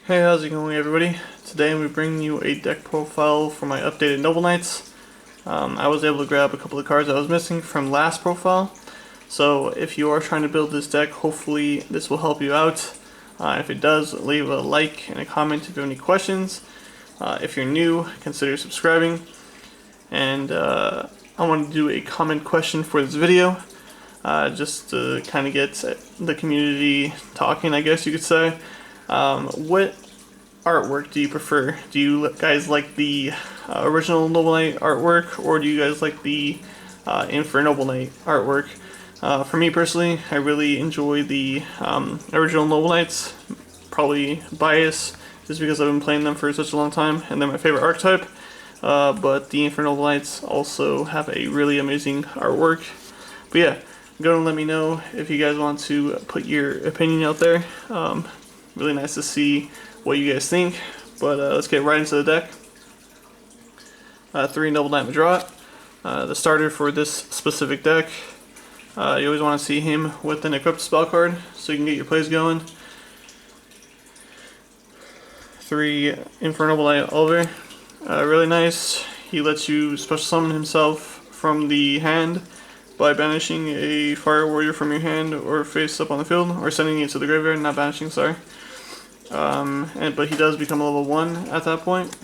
Hey, how's it going everybody? Today I'm bringing you a deck profile for my updated Noble Knights. I was able to grab a couple of cards I was missing from last profile. So if you are trying to build this deck, hopefully this will help you out. If it does, leave a like and a comment if you have any questions. If you're new, consider subscribing. And I want to do a comment question for this video. Just to kind of get the community talking, I guess you could say. What artwork do you prefer? Do you guys like the original Noble Knight artwork, or do you guys like the Infernoble Knight artwork? For me personally, I really enjoy the original Noble Knights. Probably bias, just because I've been playing them for such a long time, and they're my favorite archetype. But the Infernoble Knights also have a really amazing artwork. But yeah, go and let me know if you guys want to put your opinion out there. Really nice to see what you guys think, but let's get right into the deck. 3 Noble Knight Majorat, the starter for this specific deck. You always want to see him with an equipped spell card so you can get your plays going. 3 Infernoble Knight Oliver, really nice. He lets you special summon himself from the hand by banishing a Fire Warrior from your hand or face up on the field, or sending it to the graveyard, not banishing, sorry. But he does become a level 1 at that point.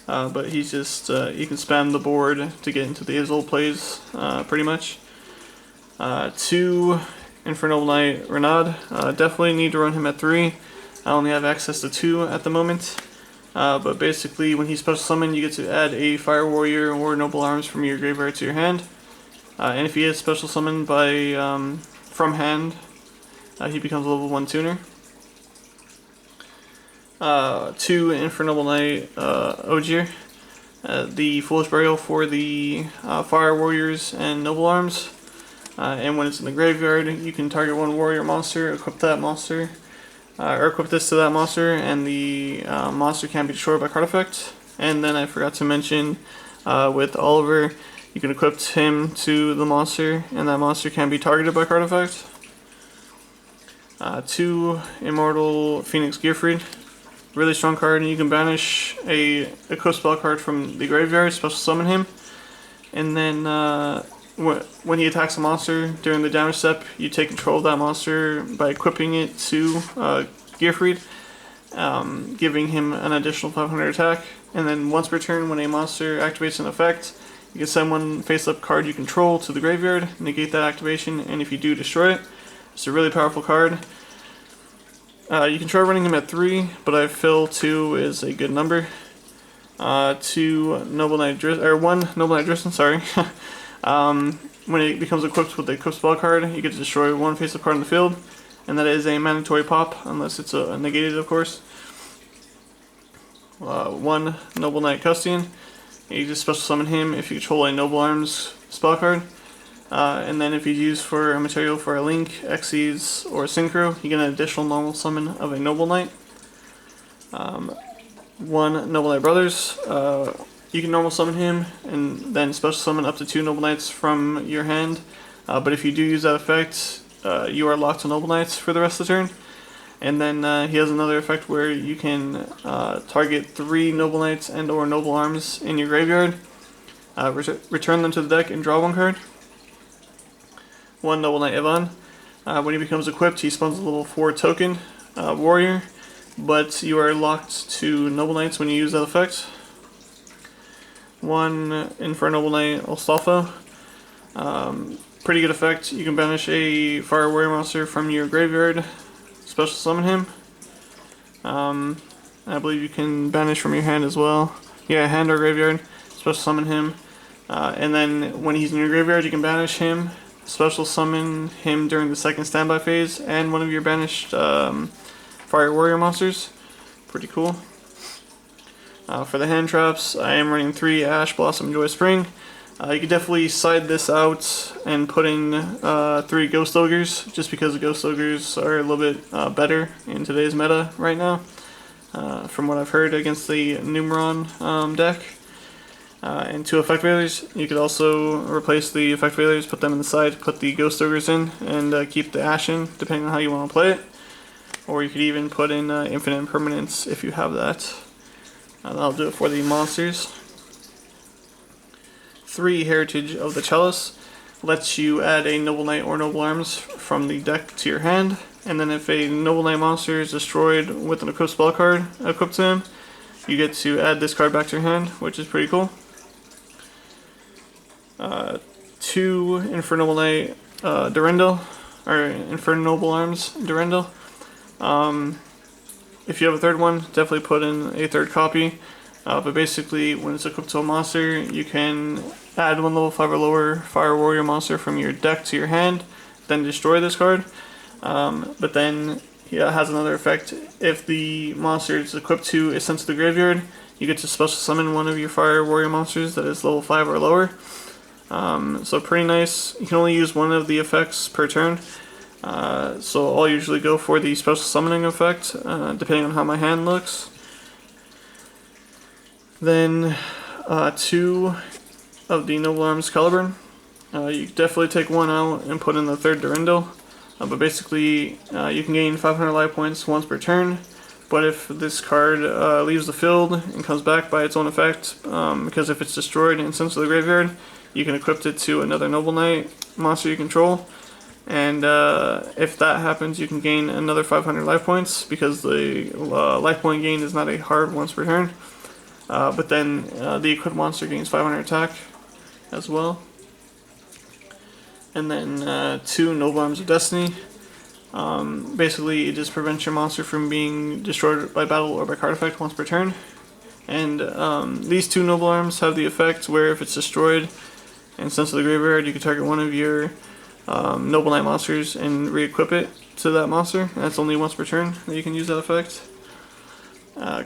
But he's just, you can spam the board to get into his old plays, pretty much. 2 Infernoble Knight Renaud, definitely need to run him at 3. I only have access to 2 at the moment. But basically, when he's special summoned, you get to add a Fire Warrior or Noble Arms from your graveyard to your hand. And if he is special summoned by from hand, he becomes a level 1 tuner. 2 Infernoble Knight Ogier, the Foolish Burial for the Fire Warriors and Noble Arms. And when it's in the graveyard, you can target one warrior monster, equip that monster, or equip this to that monster, and the monster can be destroyed by card effect. And then I forgot to mention, with Oliver, you can equip him to the monster, and that monster can be targeted by card effect. 2 Immortal Phoenix Gearfried, really strong card, and you can banish a equipped spell card from the graveyard, special summon him, and then when he attacks a monster during the damage step, you take control of that monster by equipping it to Gearfried, giving him an additional 500 attack. And then once per turn, when a monster activates an effect, you can send one face-up card you control to the graveyard, negate that activation, and if you do, destroy it. It's a really powerful card. You can try running him at 3, but I feel 2 is a good number. 2 Noble Knight Dristan, or 1 Noble Knight Dristan, sorry. When it becomes equipped with the equipped spell card, you get to destroy one face-up card in the field, and that is a mandatory pop, unless it's negated, of course. 1 Noble Knight Custian, you just special summon him if you control a Noble Arms spell card. And then if you use for a material for a Link, Xyz, or Synchro, you get an additional normal summon of a Noble Knight. 1 Noble Knight Brothers, you can normal summon him and then special summon up to 2 Noble Knights from your hand. But if you do use that effect, you are locked to Noble Knights for the rest of the turn. And then he has another effect where you can target 3 Noble Knights and or Noble Arms in your graveyard, return them to the deck and draw 1 card. 1 Noble Knight Ivan, when he becomes equipped, he spawns a level 4 token warrior, but you are locked to Noble Knights when you use that effect. 1 Infernoble Knight Astolfo, pretty good effect. You can banish a Fire Warrior monster from your graveyard, special summon him. I believe you can banish from your hand as well. Yeah, hand or graveyard, special summon him. And then when he's in your graveyard, you can banish him, special summon him during the second standby phase, and one of your banished Fire Warrior monsters. Pretty cool. For the hand traps, I am running 3 Ash Blossom Joy Spring. You could definitely side this out and put in 3 Ghost Ogres, just because the Ghost Ogres are a little bit better in today's meta right now, from what I've heard against the Numeron deck. And 2 Effect Veilers. You could also replace the Effect Veilers, put them in the side, put the Ghost Ogres in, and keep the Ash in, depending on how you want to play it. or you could even put in infinite impermanence if you have that. That'll do it for the monsters. 3 Heritage of the Chalice lets you add a Noble Knight or Noble Arms from the deck to your hand, and then if a Noble Knight monster is destroyed with an equipped spell card equipped to him, you get to add this card back to your hand, which is pretty cool. 2 Infernal Knight Durendal, or Infernal Noble Arms Durendal. If you have a third one, definitely put in a third copy. But basically, when it's equipped to a monster, you can add 1 level 5 or lower Fire Warrior monster from your deck to your hand, then destroy this card. But then it has another effect. If the monster is equipped to is sent to the graveyard, you get to special summon one of your Fire Warrior monsters that is level 5 or lower. So pretty nice. You can only use one of the effects per turn. So I'll usually go for the special summoning effect, depending on how my hand looks. Then 2 of the Noble Arms Caliburn. You definitely take one out and put in the third Durendal. But basically, you can gain 500 life points once per turn. But if this card leaves the field and comes back by its own effect, because if it's destroyed and sent to the graveyard, you can equip it to another Noble Knight monster you control. And if that happens, you can gain another 500 life points, because the life point gain is not a hard once per turn. But then the equipped monster gains 500 attack as well. And then 2 Noble Arms of Destiny. Basically, it just prevents your monster from being destroyed by battle or by card effect once per turn. And these 2 Noble Arms have the effect where if it's destroyed and sent to the graveyard, you can target one of your Noble Knight monsters and re-equip it to that monster. And that's only once per turn that you can use that effect.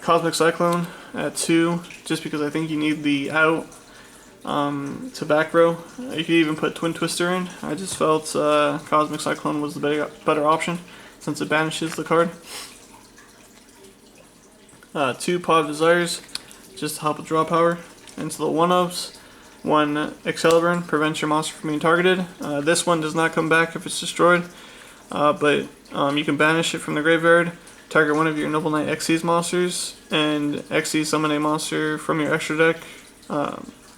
Cosmic Cyclone at 2, just because I think you need the out to back row. You could even put Twin Twister in. I just felt Cosmic Cyclone was the better option, since it banishes the card. 2 Paw of Desires, just to help with draw power. Into the 1-ofs. 1 Excalibur, prevents your monster from being targeted. This one does not come back if it's destroyed, but you can banish it from the graveyard, target one of your Noble Knight Xyz monsters, and Xyz summon a monster from your extra deck,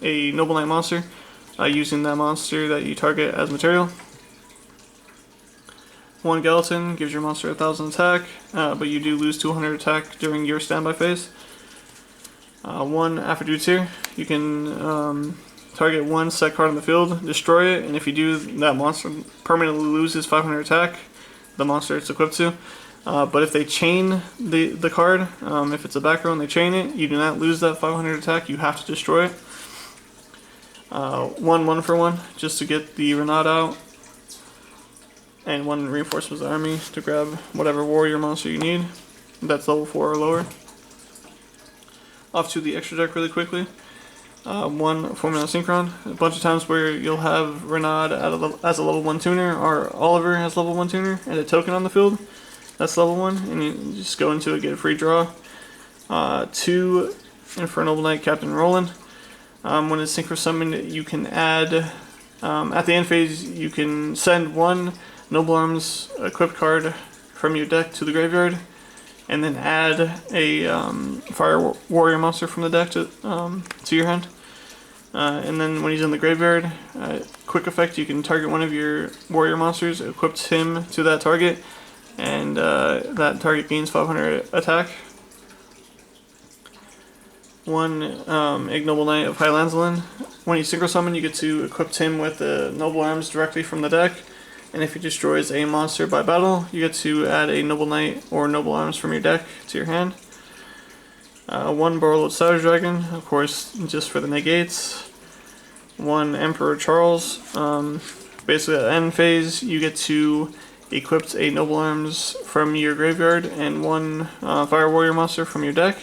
a Noble Knight monster, using that monster that you target as material. 1 Gelatin gives your monster 1000 attack, but you do lose 200 attack during your standby phase. 1 Aphodutir, you can target 1 set card on the field, destroy it, and if you do, that monster permanently loses 500 attack, the monster it's equipped to. But if they chain the card, if it's a back row and they chain it, you do not lose that 500 attack, you have to destroy it. 1 for 1, just to get the Renat out. And 1 Reinforcements of the Army to grab whatever warrior monster you need. That's level 4 or lower. Off to the extra deck really quickly. 1 Formula Synchron. A bunch of times where you'll have Renat as a level 1 tuner, or Oliver as level 1 tuner, and a token on the field. That's level 1, and you just go into it, get a free draw. 2 Infernal Knight Captain Roland. When it's synchro summoned, you can add, at the end phase, you can send 1 Noble Arms equipped card from your deck to the graveyard, and then add a Fire Warrior monster from the deck to your hand. And then when he's in the graveyard, quick effect, you can target one of your warrior monsters, equips him to that target, and that target gains 500 attack. 1 Ignoble Knight of High Lanzalan. When you synchro summon, you get to equip him with the Noble Arms directly from the deck, and if he destroys a monster by battle, you get to add a Noble Knight or Noble Arms from your deck to your hand. 1 Borreload Savage Dragon, of course, just for the negates. 1 Emperor Charles. Basically, at the end phase, you get to equip a Noble Arms from your graveyard and 1 Fire Warrior monster from your deck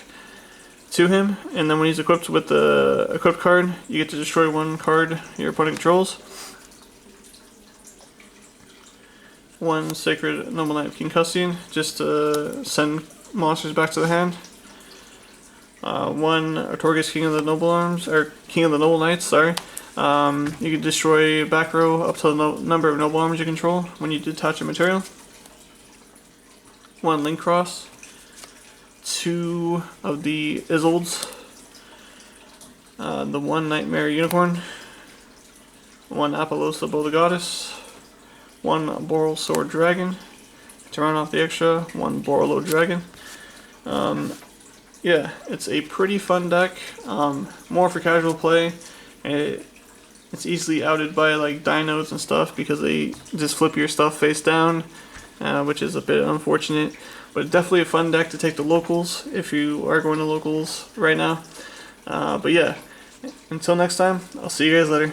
to him. And then when he's equipped with the equipped card, you get to destroy 1 card your opponent controls. 1 Sacred Noble Knight of King Custian, just to send monsters back to the hand. 1 Artorgus King of the Noble Arms, or King of the Noble Knights, sorry. You can destroy back row up to the number of Noble Arms you control when you detach a material. 1 Link Cross, 2 of the Isolds, the 1 Nightmare Unicorn, 1 Apollousa Bow the Goddess, 1 Boral Sword Dragon. To round off the extra, 1 Borolo Dragon. Yeah, it's a pretty fun deck, more for casual play, and it's easily outed by like dinos and stuff because they just flip your stuff face down, which is a bit unfortunate, but definitely a fun deck to take to locals if you are going to locals right now. But yeah, until next time, I'll see you guys later.